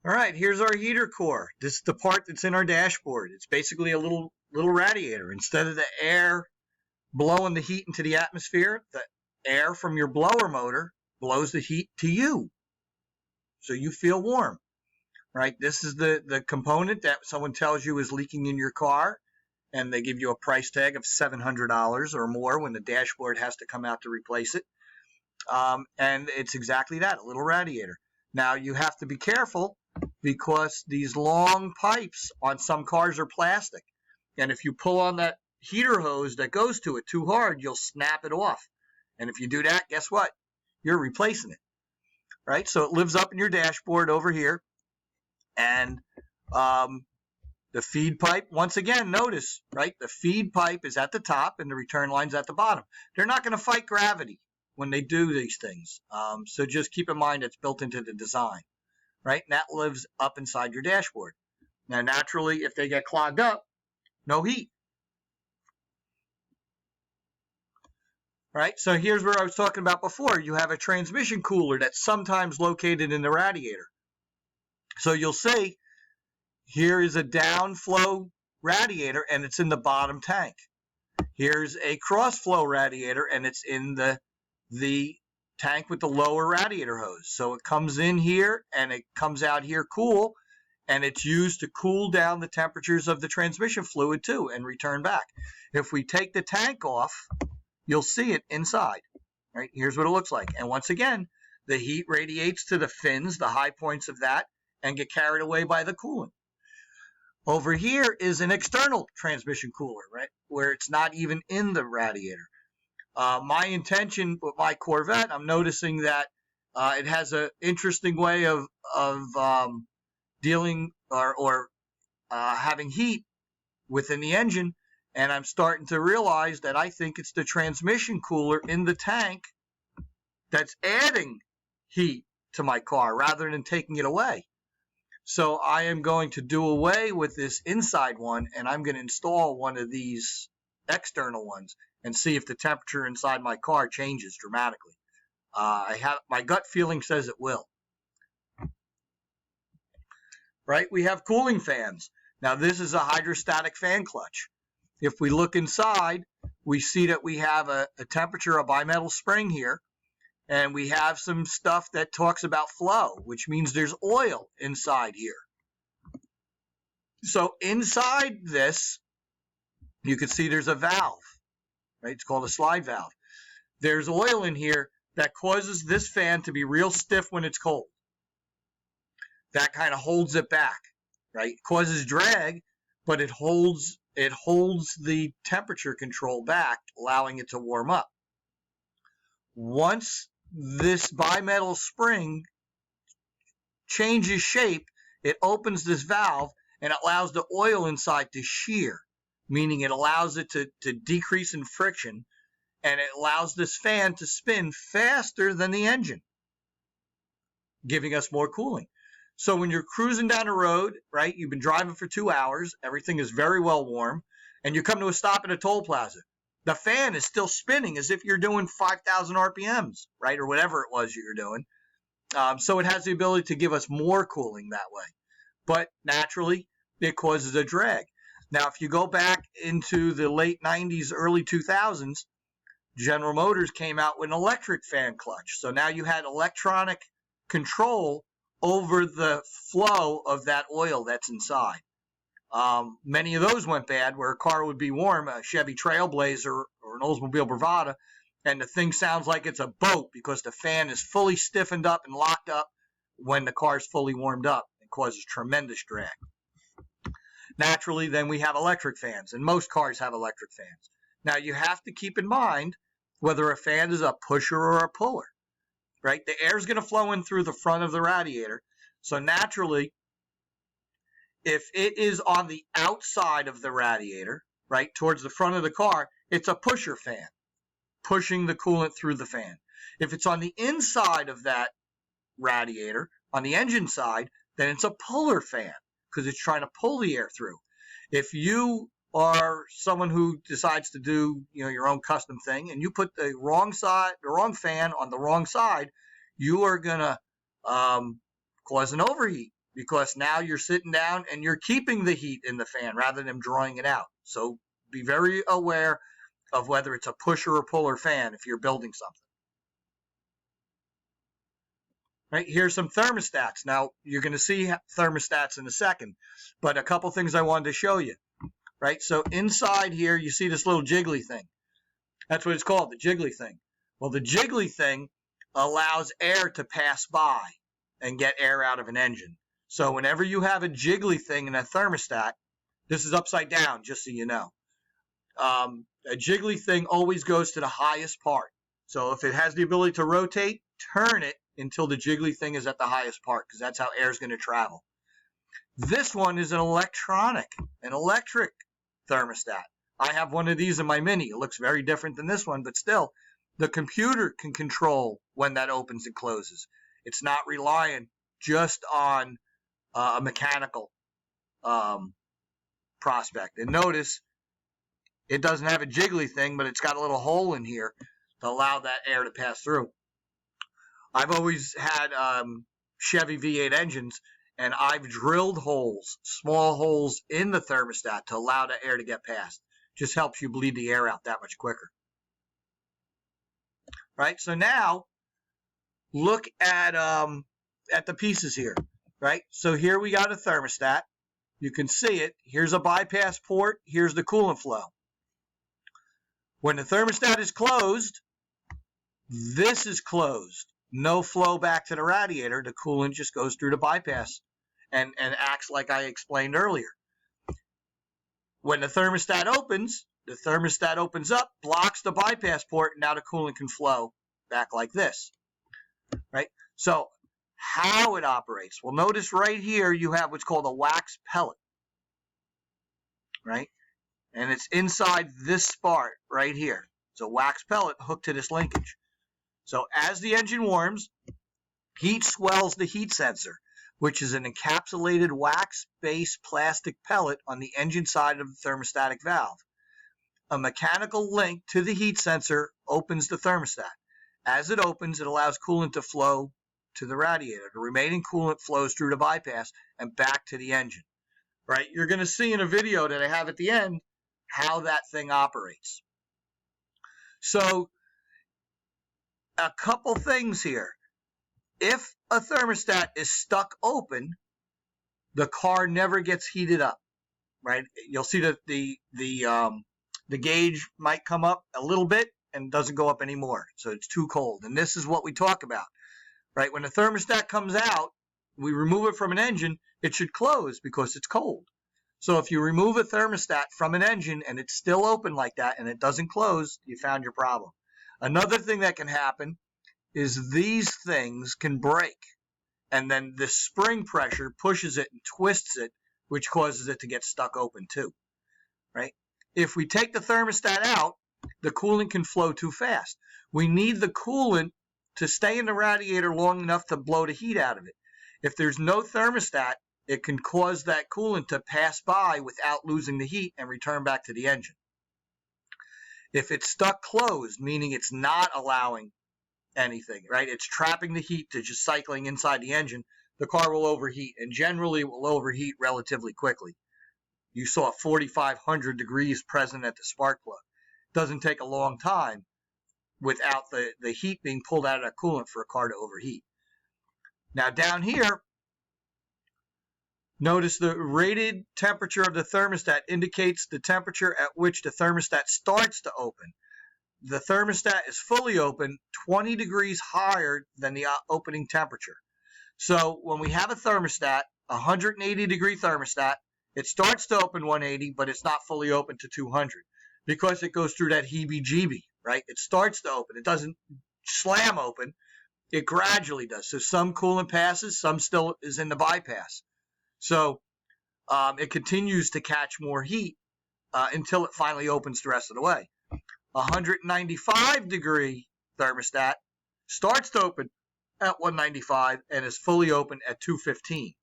All right, here's our heater core. This is the part that's in our dashboard. It's basically a little radiator. Instead of the air blowing the heat into the atmosphere, the air from your blower motor blows the heat to you, so you feel warm. Right? This is the component that someone tells you is leaking in your car, and they give you a price tag of $700 or more when the dashboard has to come out to replace it. And it's exactly that, a little radiator. Now, you have to be careful because these long pipes on some cars are plastic. And if you pull on that heater hose that goes to it too hard, you'll snap it off. And if you do that, guess what? You're replacing it. Right? So it lives up in your dashboard over here. And the feed pipe, once again, notice, right? The feed pipe is at the top and the return line's at the bottom. They're not going to fight gravity when they do these things. So just keep in mind it's built into the design, right? And that lives up inside your dashboard. Now, naturally, if they get clogged up, no heat. Right? So here's where I was talking about before. You have a transmission cooler that's sometimes located in the radiator. So you'll see here is a downflow radiator, and it's in the bottom tank. Here's a cross-flow radiator, and it's in the tank with the lower radiator hose. So it comes in here, and it comes out here cool, and it's used to cool down the temperatures of the transmission fluid too, and return back. If we take the tank off, you'll see it inside. Right? Here's what it looks like. And once again, the heat radiates to the fins, the high points of that, and get carried away by the coolant. Over here is an external transmission cooler, right, where it's not even in the radiator. My intention with my Corvette, I'm noticing that it has an interesting way of dealing or having heat within the engine, and I'm starting to realize that I think it's the transmission cooler in the tank that's adding heat to my car rather than taking it away. So I am going to do away with this inside one, and I'm going to install one of these external ones and see if the temperature inside my car changes dramatically. My gut feeling says it will. Right? We have cooling fans. Now, this is a hydrostatic fan clutch. If we look inside, we see that we have a temperature, a bimetal spring here. And we have some stuff that talks about flow, which means there's oil inside here. So inside this, you can see there's a valve, right? It's called a slide valve. There's oil in here that causes this fan to be real stiff when it's cold. That kind of holds it back, right? It causes drag, but it holds the temperature control back, allowing it to warm up. Once this bimetal spring changes shape, it opens this valve and allows the oil inside to shear, meaning it allows it to decrease in friction, and it allows this fan to spin faster than the engine, giving us more cooling. So when you're cruising down the road, right, you've been driving for 2 hours, everything is very well warm, and you come to a stop at a toll plaza. The fan is still spinning as if you're doing 5,000 RPMs, right, or whatever it was you're doing. So it has the ability to give us more cooling that way. But naturally, it causes a drag. Now, if you go back into the late 90s, early 2000s, General Motors came out with an electric fan clutch. So now you had electronic control over the flow of that oil that's inside. Many of those went bad, where a car would be warm, a Chevy Trailblazer or an Oldsmobile Bravada, and the thing sounds like it's a boat because the fan is fully stiffened up and locked up when the car is fully warmed up. It causes tremendous drag. Naturally, then we have electric fans, and most cars have electric fans. Now, you have to keep in mind whether a fan is a pusher or a puller, right? The air is going to flow in through the front of the radiator, so naturally, if it is on the outside of the radiator, right, towards the front of the car, it's a pusher fan, pushing the coolant through the fan. If it's on the inside of that radiator, on the engine side, then it's a puller fan because it's trying to pull the air through. If you are someone who decides to do, your own custom thing, and you put the wrong fan on the wrong side, you are going to cause an overheat. because now you're sitting down and you're keeping the heat in the fan rather than drawing it out. So be very aware of whether it's a pusher or puller fan if you're building something. Right, here's some thermostats. Now, you're going to see thermostats in a second, but a couple things I wanted to show you. Right, so inside here, you see this little jiggly thing. That's what it's called, the jiggly thing. Well, the jiggly thing allows air to pass by and get air out of an engine. So whenever you have a jiggly thing in a thermostat, this is upside down, just so you know. A jiggly thing always goes to the highest part. So if it has the ability to rotate, turn it until the jiggly thing is at the highest part, because that's how air is going to travel. This one is an electric thermostat. I have one of these in my Mini. It looks very different than this one, but still, the computer can control when that opens and closes. It's not relying just on a mechanical prospect. And notice, it doesn't have a jiggly thing, but it's got a little hole in here to allow that air to pass through. I've always had Chevy V8 engines, and I've drilled holes, small holes in the thermostat to allow the air to get past. Just helps you bleed the air out that much quicker. Right, so now look at the pieces here. Right, so here we got a thermostat. You can see it. Here's a bypass port. Here's the coolant flow. When the thermostat is closed, this is closed. No flow back to the radiator. The coolant just goes through the bypass and acts like I explained earlier. When the thermostat opens up, blocks the bypass port, and now the coolant can flow back like this. Right? So how it operates. Well, notice right here you have what's called a wax pellet. Right? And it's inside this part right here. It's a wax pellet hooked to this linkage. So as the engine warms, heat swells the heat sensor, which is an encapsulated wax-based plastic pellet on the engine side of the thermostatic valve. A mechanical link to the heat sensor opens the thermostat. As it opens, it allows coolant to flow to the radiator. The remaining coolant flows through the bypass and back to the engine. Right? You're going to see in a video that I have at the end how that thing operates. So, a couple things here. If a thermostat is stuck open, the car never gets heated up, right? You'll see that the gauge might come up a little bit and doesn't go up anymore, so it's too cold. And this is what we talk about, right? When the thermostat comes out, we remove it from an engine, it should close because it's cold. So if you remove a thermostat from an engine and it's still open like that and it doesn't close, you found your problem. Another thing that can happen is these things can break, and then the spring pressure pushes it and twists it, which causes it to get stuck open too, right? If we take the thermostat out, the coolant can flow too fast. We need the coolant to stay in the radiator long enough to blow the heat out of it. If there's no thermostat, it can cause that coolant to pass by without losing the heat and return back to the engine. If it's stuck closed, meaning it's not allowing anything, right? It's trapping the heat to just cycling inside the engine, the car will overheat, and generally will overheat relatively quickly. You saw 4,500 degrees present at the spark plug. It doesn't take a long time without the heat being pulled out of that coolant for a car to overheat. Now down here, notice the rated temperature of the thermostat indicates the temperature at which the thermostat starts to open. The thermostat is fully open 20 degrees higher than the opening temperature. So when we have a thermostat, 180 degree thermostat, it starts to open 180, but it's not fully open to 200 because it goes through that heebie-jeebie, right? It starts to open. It doesn't slam open. It gradually does. So some coolant passes, some still is in the bypass. So it continues to catch more heat until it finally opens the rest of the way. 195 degree thermostat starts to open at 195 and is fully open at 215.